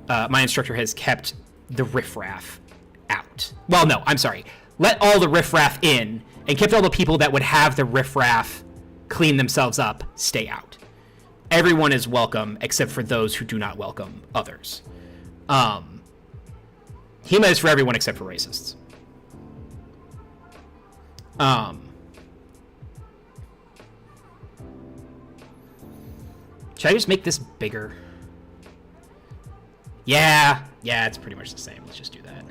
My instructor has kept the riffraff out. Well, no, I'm sorry. Let all the riffraff in and kept all the people that would have the riffraff clean themselves up stay out. Everyone is welcome except for those who do not welcome others. HEMA is for everyone except for racists. Should I just make this bigger? Yeah, it's pretty much the same. Let's just do that.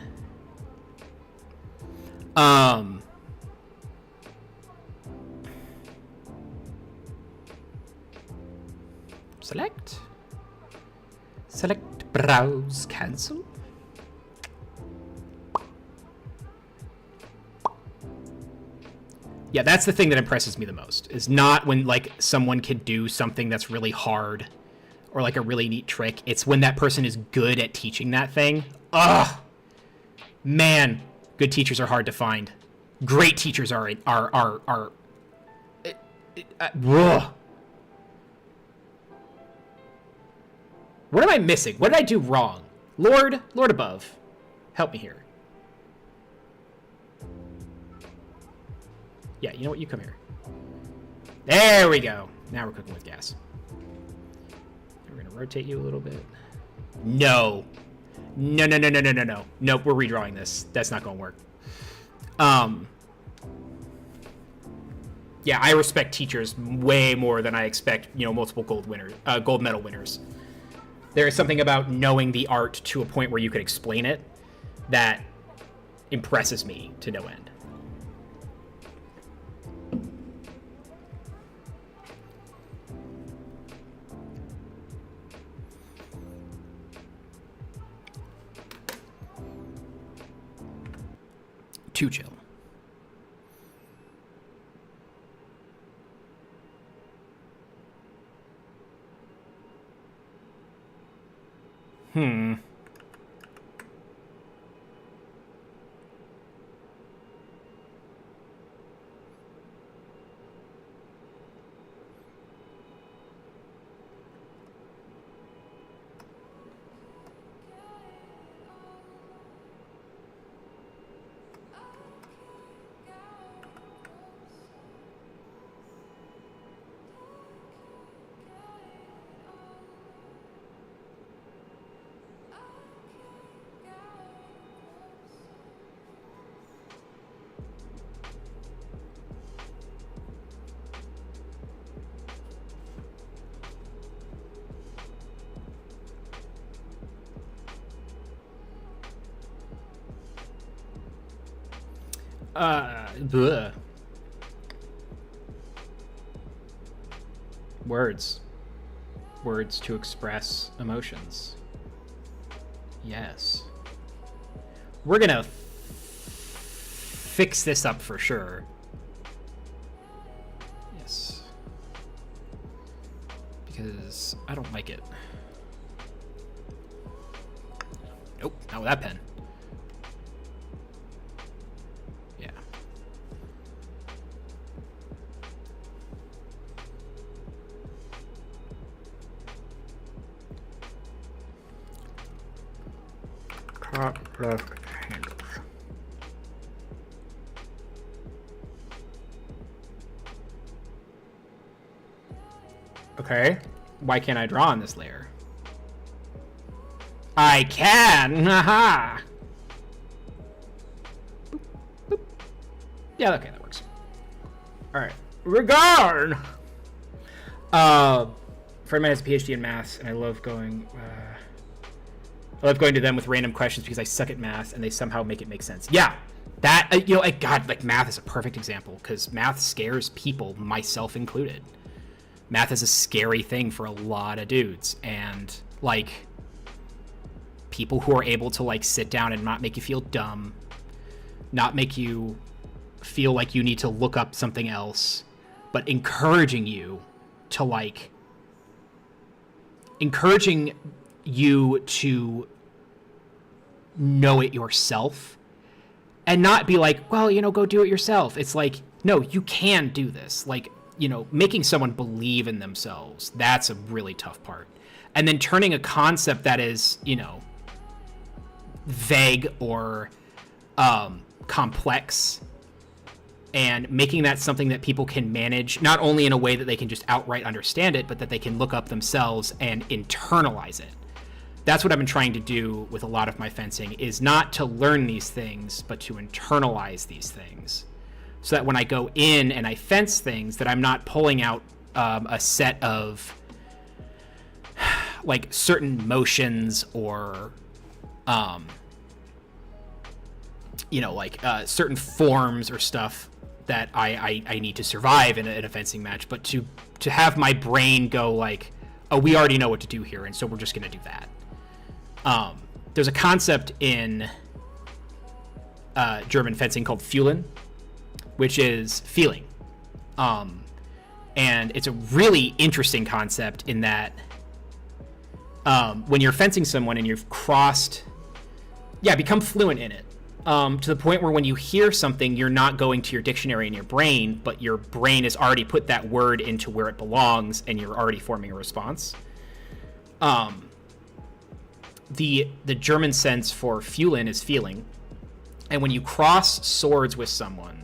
Select, browse, cancel. Yeah, that's the thing that impresses me the most, is not when like someone can do something that's really hard or like a really neat trick. It's when that person is good at teaching that thing. Ugh, man, good teachers are hard to find. Great teachers are What am I missing? What did I do wrong? Lord above, help me here. Yeah, you know what? You come here. There we go. Now we're cooking with gas. We're going to rotate you a little bit. No. No. Nope, we're redrawing this. That's not going to work. Yeah, I respect teachers way more than I expect, multiple gold medal winners. There is something about knowing the art to a point where you can explain it that impresses me to no end. Too chill. Bleh. Words. Words to express emotions. Yes. We're gonna fix this up for sure. Yes. Because I don't like it. Nope, not with that pen. Yeah. Top left handles. Okay. Why can't I draw on this layer? I can! Haha! Boop, boop. Yeah, okay, that works. Alright. Regard! Friend of mine has a PhD in maths, and I love going to them with random questions because I suck at math, and they somehow make it make sense. Yeah! That, God, like, math is a perfect example, because math scares people, myself included. Math is a scary thing for a lot of dudes, and, like, people who are able to, like, sit down and not make you feel dumb, not make you feel like you need to look up something else, but encouraging you to, like, encouraging you to know it yourself and not be like, well, go do it yourself. It's like, no, you can do this. Like, making someone believe in themselves, that's a really tough part. And then turning a concept that is, vague or complex and making that something that people can manage, not only in a way that they can just outright understand it, but that they can look up themselves and internalize it. That's what I've been trying to do with a lot of my fencing, is not to learn these things, but to internalize these things. So that when I go in and I fence things, that I'm not pulling out a set of like certain motions or certain forms or stuff that I need to survive in a fencing match, but to have my brain go like, oh, we already know what to do here, and so we're just going to do that. There's a concept in German fencing called Fühlen, which is feeling. And it's a really interesting concept in that when you're fencing someone and you've crossed, become fluent in it. To the point where when you hear something, you're not going to your dictionary in your brain, but your brain has already put that word into where it belongs, and you're already forming a response. The German sense for Fühlen is feeling. And when you cross swords with someone,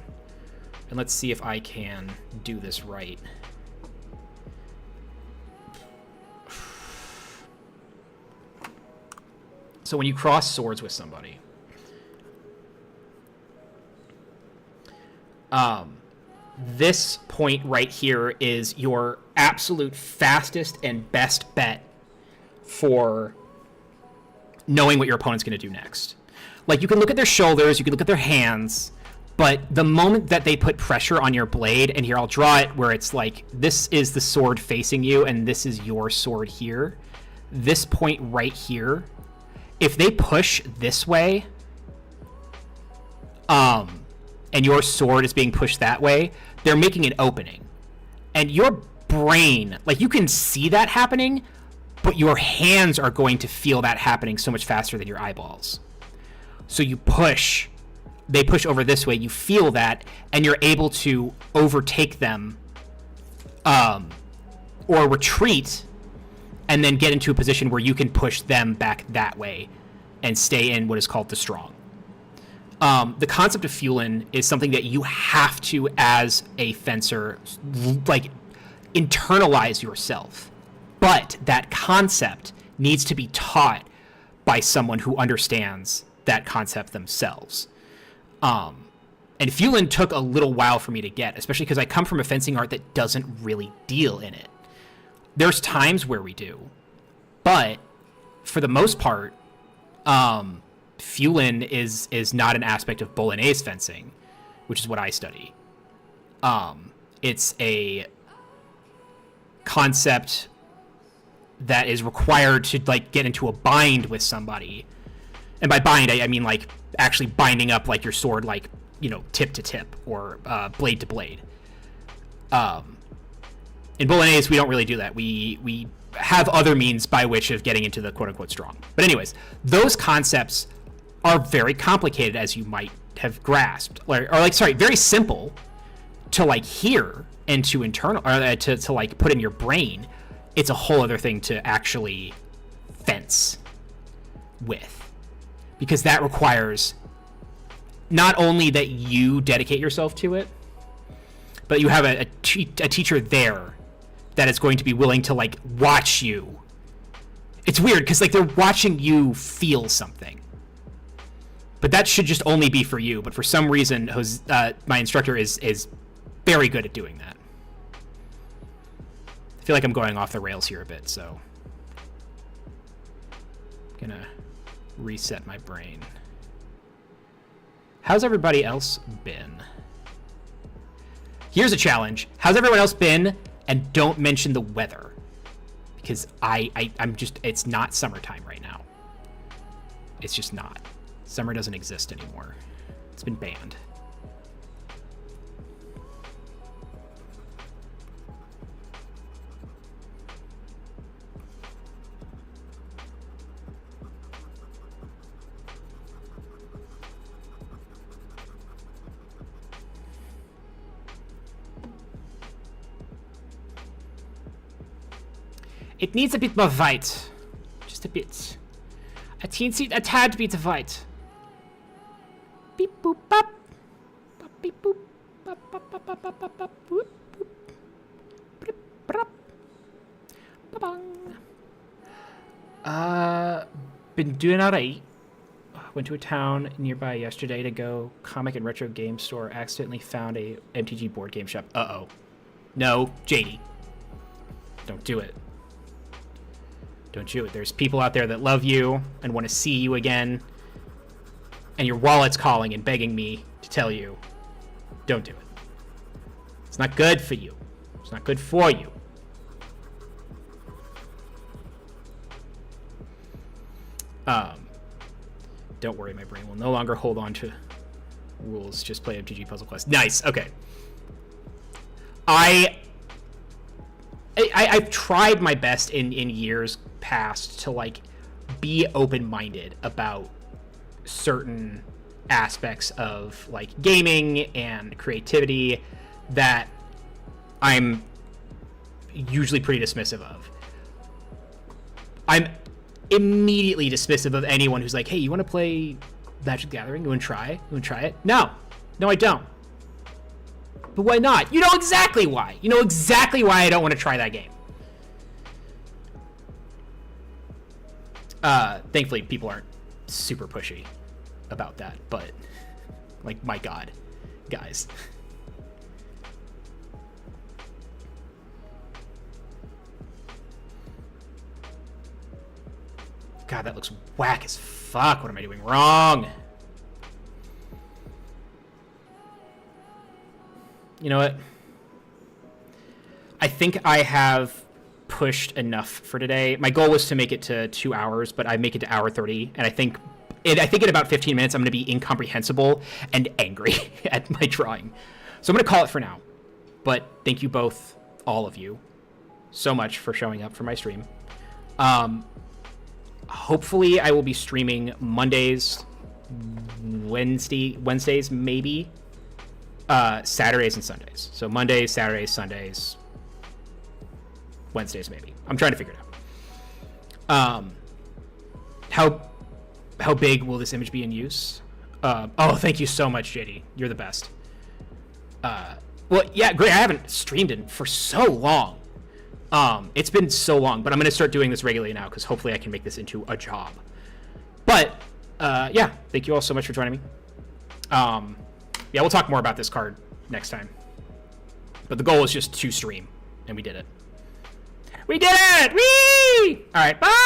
and let's see if I can do this right. So when you cross swords with somebody, this point right here is your absolute fastest and best bet for knowing what your opponent's going to do next. Like, you can look at their shoulders, you can look at their hands, but the moment that they put pressure on your blade, and here I'll draw it where it's like, this is the sword facing you and this is your sword here, this point right here, if they push this way, and your sword is being pushed that way, they're making an opening. And your brain, like, you can see that happening, but your hands are going to feel that happening so much faster than your eyeballs. So you push, they push over this way, you feel that, and you're able to overtake them, or retreat, and then get into a position where you can push them back that way and stay in what is called the strong. The concept of Fühlen is something that you have to, as a fencer, like, internalize yourself. But that concept needs to be taught by someone who understands that concept themselves. And Fühlen took a little while for me to get, especially because I come from a fencing art that doesn't really deal in it. There's times where we do, but for the most part, Fühlen is not an aspect of Bolognese fencing. which is what I study. It's a concept that is required to like get into a bind with somebody, and by bind I mean like actually binding up like your sword, like, you know, tip to tip or blade to blade. In Bolognese, we don't really do that. We have other means by which of getting into the quote-unquote strong. But anyways, those concepts are very complicated, as you might have grasped, or like, sorry, very simple to like hear and to internal, or to like put in your brain. It's a whole other thing to actually fence with, because that requires not only that you dedicate yourself to it, but you have a teacher there that is going to be willing to like watch you. It's weird because like they're watching you feel something, but that should just only be for you. But for some reason, my instructor is very good at doing that. I feel like I'm going off the rails here a bit, so I'm gonna reset my brain. How's everybody else been? Here's a challenge. How's everyone else been? And don't mention the weather, because I'm just, it's not summertime right now. It's just not. Summer doesn't exist anymore. It's been banned. It needs a bit more white. Just a bit. A tad bit of white. Beep boop bop. Bop beep boop. Bop bop bop bop bop bop bop. Boop boop. Brip brop. Ba-bang. Been doing alright. Went to a town nearby yesterday to go comic and retro game store. Accidentally found a MTG board game shop. Uh-oh. No, JD. Don't do it. Don't do it. There's people out there that love you and want to see you again, and your wallet's calling and begging me to tell you, don't do it. It's not good for you. It's not good for you. Don't worry, my brain will no longer hold on to rules. Just play MTG Puzzle Quest. Nice. Okay. I've tried my best in years past to like be open-minded about certain aspects of like gaming and creativity that I'm usually pretty dismissive of. I'm immediately dismissive of anyone who's like, hey, you want to play Magic the Gathering? You want to try? You want to try it? No, I don't. But why not? You know exactly why. You know exactly why I don't want to try that game. Thankfully, people aren't super pushy about that, but like, my God, guys. God, that looks whack as fuck. What am I doing wrong? You know what? I think I have pushed enough for today. My goal was to make it to 2 hours, but I make it to hour 30, and I think in about 15 minutes I'm going to be incomprehensible and angry at my drawing. So I'm going to call it for now. But thank you both, all of you, so much for showing up for my stream. Hopefully I will be streaming Mondays, Wednesdays maybe, Saturdays and Sundays. So Mondays, Saturdays, Sundays, Wednesdays maybe. I'm trying to figure it out. How big will this image be in use? Oh, thank you so much, JD. You're the best. Well, yeah, great. I haven't streamed in for so long. It's been so long, but I'm going to start doing this regularly now because hopefully I can make this into a job. But, yeah, thank you all so much for joining me. Yeah, we'll talk more about this card next time. But the goal is just to stream, and we did it. We did it! Whee! All right, bye!